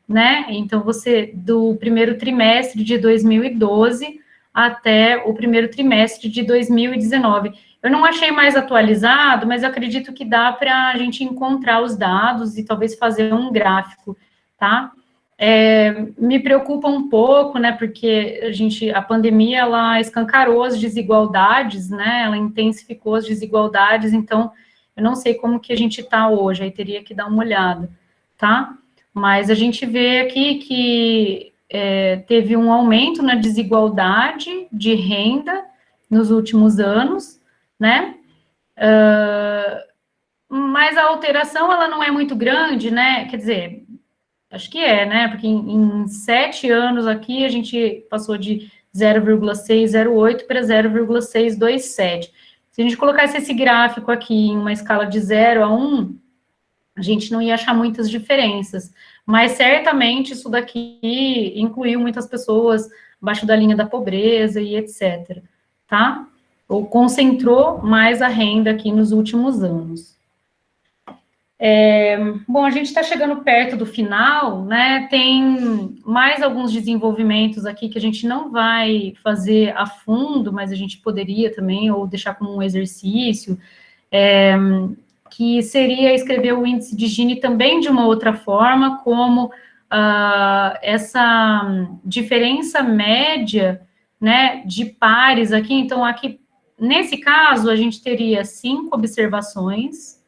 A: né, então você, do primeiro trimestre de 2012 até o primeiro trimestre de 2019. Eu não achei mais atualizado, mas eu acredito que dá para a gente encontrar os dados e talvez fazer um gráfico, tá? Me preocupa um pouco, né, porque a pandemia, ela escancarou as desigualdades, né, ela intensificou as desigualdades, então, eu não sei como que a gente está hoje, aí teria que dar uma olhada, tá? Mas a gente vê aqui que teve um aumento na desigualdade de renda nos últimos anos, né? Mas a alteração, ela não é muito grande, né? Quer dizer, acho que né? Porque em 7 anos aqui, a gente passou de 0,608 para 0,627. Se a gente colocasse esse gráfico aqui em uma escala de 0 a 1, a gente não ia achar muitas diferenças, mas certamente isso daqui incluiu muitas pessoas abaixo da linha da pobreza e etc, tá? Ou concentrou mais a renda aqui nos últimos anos. Bom, a gente está chegando perto do final, né? Tem mais alguns desenvolvimentos aqui que a gente não vai fazer a fundo, mas a gente poderia também, ou deixar como um exercício, que seria escrever o índice de Gini também de uma outra forma, como essa diferença média, né, de pares aqui. Então, aqui, nesse caso, a gente teria 5 observações,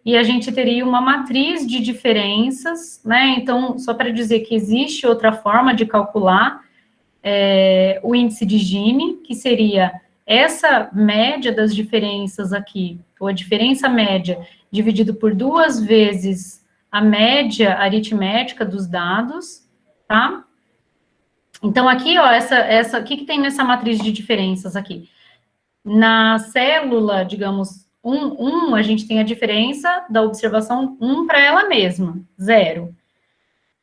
A: e a gente teria uma matriz de diferenças, né, então, só para dizer que existe outra forma de calcular o índice de Gini, que seria essa média das diferenças aqui, ou a diferença média, dividido por 2 vezes a média aritmética dos dados, tá? Então, aqui, ó, o que tem nessa matriz de diferenças aqui? Na célula, digamos, 1, a gente tem a diferença da observação 1 para ela mesma, 0.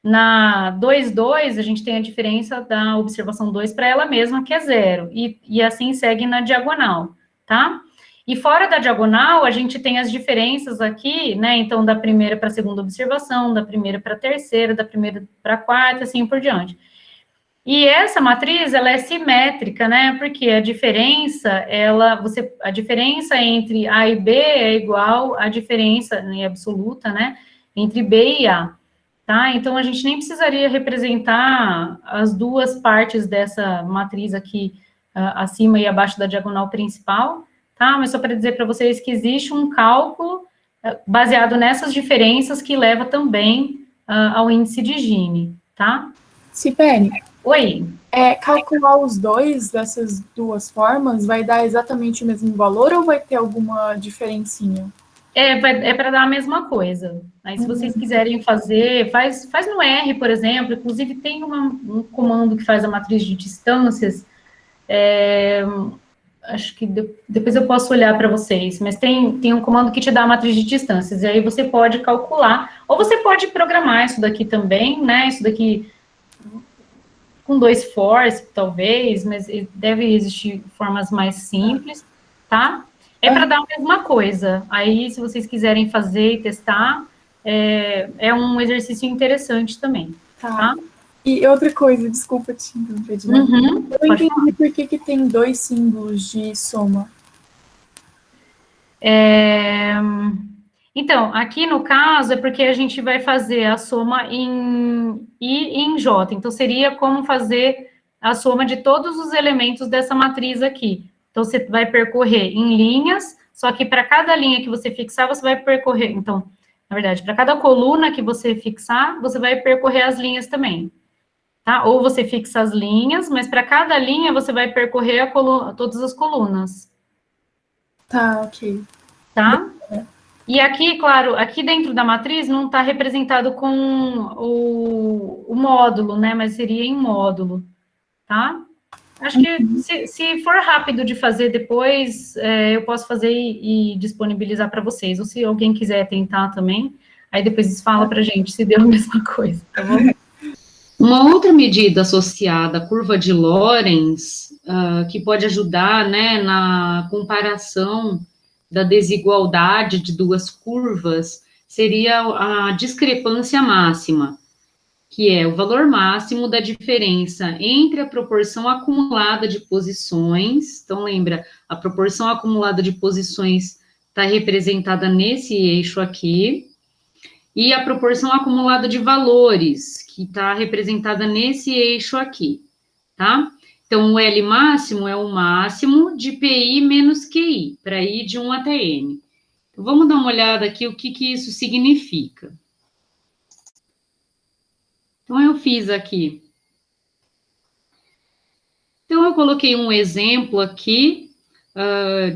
A: Na 2,2, a gente tem a diferença da observação 2 para ela mesma, que é 0, e assim segue na diagonal, tá? E fora da diagonal, a gente tem as diferenças aqui, né? Então, da primeira para a segunda observação, da primeira para a terceira, da primeira para a quarta, assim por diante. E essa matriz, ela é simétrica, né? Porque a diferença, a diferença entre A e B é igual à diferença em absoluta, né? Entre B e A, tá? Então, a gente nem precisaria representar as duas partes dessa matriz aqui, acima e abaixo da diagonal principal, tá? Mas só para dizer para vocês que existe um cálculo baseado nessas diferenças que leva também ao índice de Gini, tá?
D: Cibele,
A: Oi.
D: Calcular os dois dessas duas formas vai dar exatamente o mesmo valor ou vai ter alguma diferencinha?
A: É para dar a mesma coisa. Aí, se vocês quiserem fazer, faz no R, por exemplo. Inclusive, tem um comando que faz a matriz de distâncias. Acho que depois eu posso olhar para vocês, mas tem um comando que te dá a matriz de distâncias, e aí você pode calcular, ou você pode programar isso daqui também, né? Isso daqui com 2 fors, talvez, mas deve existir formas mais simples, tá? É para dar a mesma coisa. Aí, se vocês quiserem fazer e testar, é um exercício interessante também, tá?
D: E outra coisa, desculpa te interromper de novo. Eu não entendi por que tem 2 símbolos de soma.
A: Então, aqui no caso, é porque a gente vai fazer a soma em I e em J. Então, seria como fazer a soma de todos os elementos dessa matriz aqui. Então, você vai percorrer em linhas, só que para cada linha que você fixar, você vai percorrer... Então, na verdade, para cada coluna que você fixar, você vai percorrer as linhas também. Tá? Ou você fixa as linhas, mas para cada linha, você vai percorrer todas as colunas.
D: Tá, ok.
A: Tá? E aqui, claro, aqui dentro da matriz não está representado com o módulo, né? Mas seria em módulo, tá? Acho que se for rápido de fazer depois, eu posso fazer e disponibilizar para vocês. Ou se alguém quiser tentar também, aí depois fala para a gente se deu a mesma coisa, tá bom?
E: Uma outra medida associada à curva de Lorenz, que pode ajudar, né, na comparação da desigualdade de duas curvas, seria a discrepância máxima, que é o valor máximo da diferença entre a proporção acumulada de posições. Então, lembra, a proporção acumulada de posições está representada nesse eixo aqui, e a proporção acumulada de valores, que está representada nesse eixo aqui, tá? Então, o L máximo é o máximo de PI menos QI, para I de 1 até N. Então, vamos dar uma olhada aqui o que isso significa. Então, eu fiz aqui. Então, eu coloquei um exemplo aqui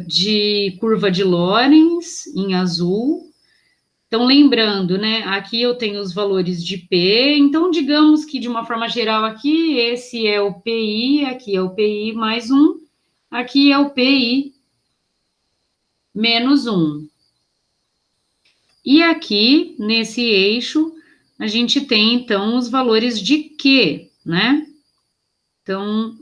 E: de curva de Lorenz em azul. Então, lembrando, né, aqui eu tenho os valores de P, então, digamos que, de uma forma geral, aqui, esse é o PI, aqui é o PI mais 1, aqui é o PI menos 1. E aqui, nesse eixo, a gente tem, então, os valores de Q, né? Então,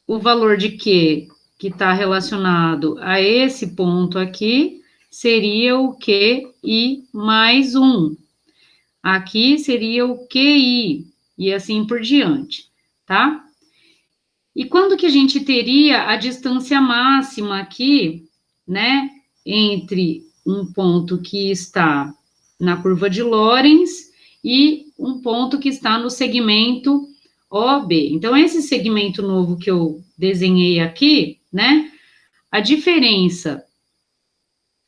E: o valor de Q, que está relacionado a esse ponto aqui, seria o QI mais 1. Aqui seria o QI, e assim por diante, tá? E quando que a gente teria a distância máxima aqui, né, entre um ponto que está na curva de Lorenz e um ponto que está no segmento OB? Então, esse segmento novo que eu desenhei aqui, né, a diferença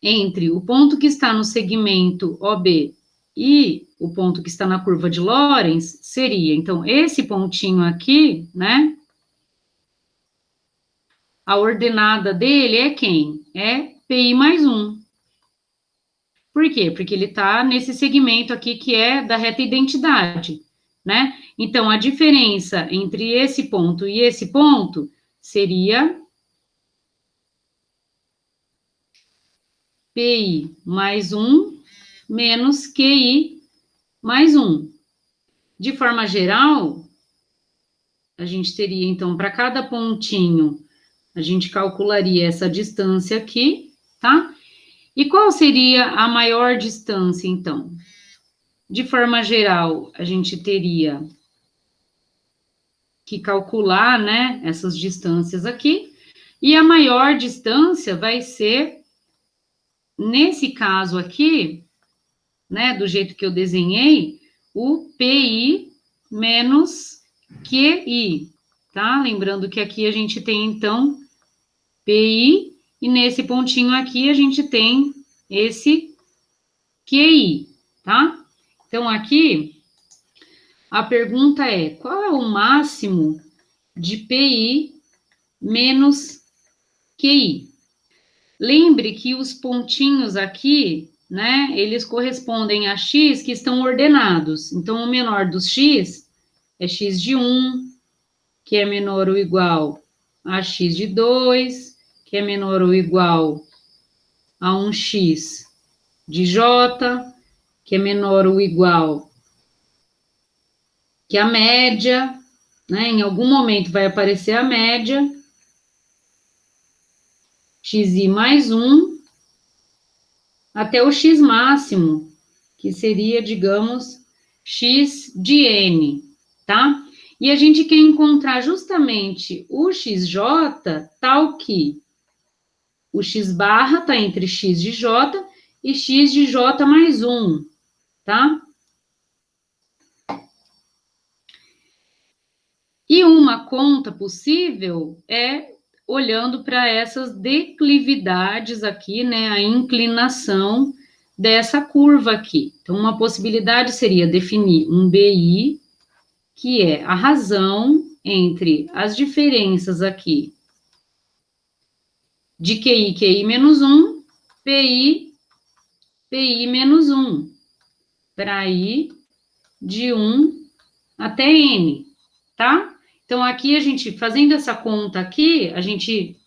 E: entre o ponto que está no segmento OB e o ponto que está na curva de Lorenz seria, então, esse pontinho aqui, né? A ordenada dele é quem? É PI mais 1. Por quê? Porque ele está nesse segmento aqui que é da reta identidade, né? Então, a diferença entre esse ponto e esse ponto seria PI mais 1 menos QI mais 1. De forma geral, a gente teria, então, para cada pontinho, a gente calcularia essa distância aqui, tá? E qual seria a maior distância, então? De forma geral, a gente teria que calcular, né, essas distâncias aqui, e a maior distância vai ser, nesse caso aqui, né, do jeito que eu desenhei, o PI menos QI, tá? Lembrando que aqui a gente tem, então, PI, e nesse pontinho aqui a gente tem esse QI, tá? Então, aqui, a pergunta é, qual é o máximo de PI menos QI? Lembre que os pontinhos aqui, né, eles correspondem a x que estão ordenados. Então, o menor dos x é x de 1, que é menor ou igual a x de 2, que é menor ou igual a 1x de j, que é menor ou igual que a média, né? Em algum momento vai aparecer a média, xi mais 1, até o x máximo, que seria, digamos, x de n, tá? E a gente quer encontrar justamente o xj tal que o x barra está entre x de j e x de j mais 1, tá? E uma conta possível é olhando para essas declividades aqui, né, a inclinação dessa curva aqui. Então, uma possibilidade seria definir um BI, que é a razão entre as diferenças aqui de QI menos 1, PI menos 1, para ir de 1 até N, tá? Então, aqui a gente, fazendo essa conta aqui, a gente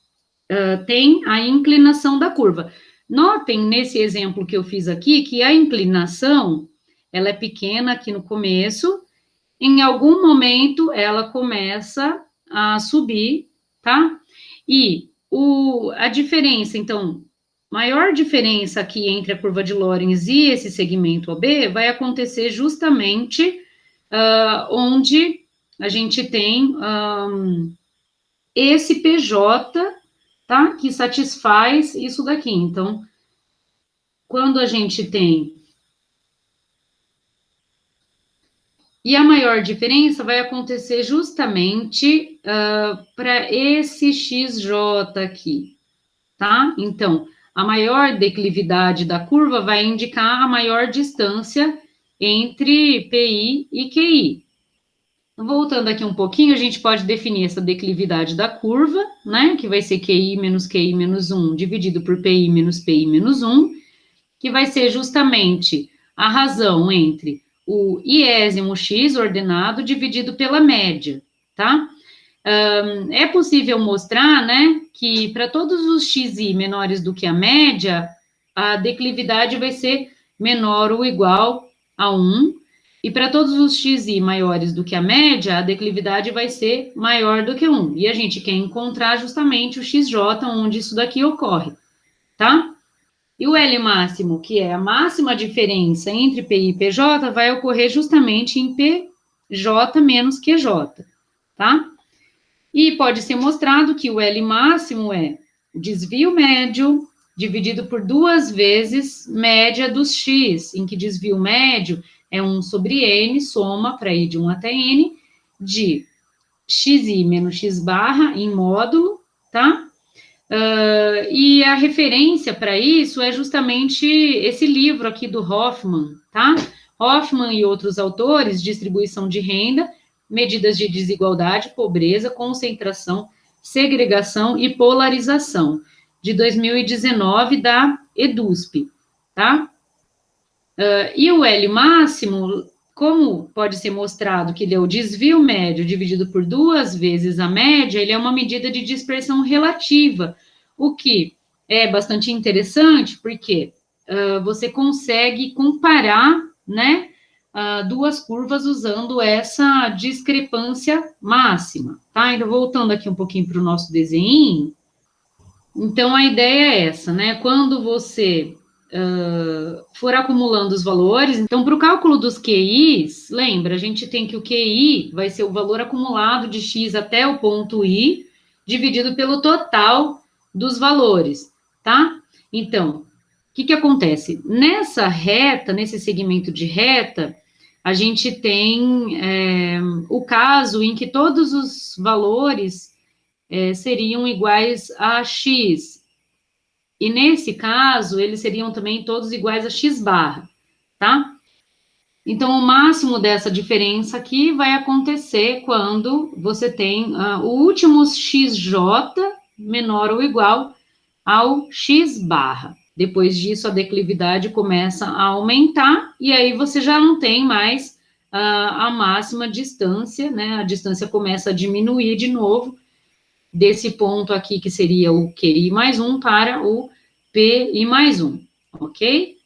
E: tem a inclinação da curva. Notem, nesse exemplo que eu fiz aqui, que a inclinação, ela é pequena aqui no começo, em algum momento ela começa a subir, tá? E a diferença, então, maior diferença aqui entre a curva de Lorenz e esse segmento OB vai acontecer justamente onde a gente tem esse PJ, tá? Que satisfaz isso daqui. Então, quando a gente tem... E a maior diferença vai acontecer justamente para esse XJ aqui, tá? Então, a maior declividade da curva vai indicar a maior distância entre PI e QI. Voltando aqui um pouquinho, a gente pode definir essa declividade da curva, né, que vai ser QI menos 1 dividido por PI menos 1, que vai ser justamente a razão entre o iésimo x ordenado dividido pela média, tá? É possível mostrar, né, que para todos os xi menores do que a média, a declividade vai ser menor ou igual a 1, e para todos os xi maiores do que a média, a declividade vai ser maior do que 1. E a gente quer encontrar justamente o xj onde isso daqui ocorre, tá? E o L máximo, que é a máxima diferença entre PI e PJ, vai ocorrer justamente em PJ menos QJ, tá? E pode ser mostrado que o L máximo é o desvio médio dividido por 2 vezes média dos x, em que desvio médio é 1 sobre n, soma para ir de 1 até n, de xi menos x barra em módulo, tá? E a referência para isso é justamente esse livro aqui do Hoffman, tá? Hoffman e outros autores, Distribuição de Renda, Medidas de Desigualdade, Pobreza, Concentração, Segregação e Polarização, de 2019, da EDUSP, tá? E o L máximo, como pode ser mostrado que ele é o desvio médio dividido por 2 vezes a média, ele é uma medida de dispersão relativa, o que é bastante interessante, porque você consegue comparar, né, duas curvas usando essa discrepância máxima, tá? Então, voltando aqui um pouquinho para o nosso desenho, Então, a ideia é essa, né? Quando você for acumulando os valores, então, para o cálculo dos QIs, lembra, a gente tem que o QI vai ser o valor acumulado de X até o ponto I, dividido pelo total dos valores, tá? Então, o que acontece? Nessa reta, nesse segmento de reta, a gente tem o caso em que todos os valores seriam iguais a X. E nesse caso, eles seriam também todos iguais a X barra, tá? Então, o máximo dessa diferença aqui vai acontecer quando você tem o último XJ menor ou igual ao X barra. Depois disso, a declividade começa a aumentar, e aí você já não tem mais a máxima distância, né? A distância começa a diminuir de novo, desse ponto aqui, que seria o QI mais 1, para o PI mais 1, ok?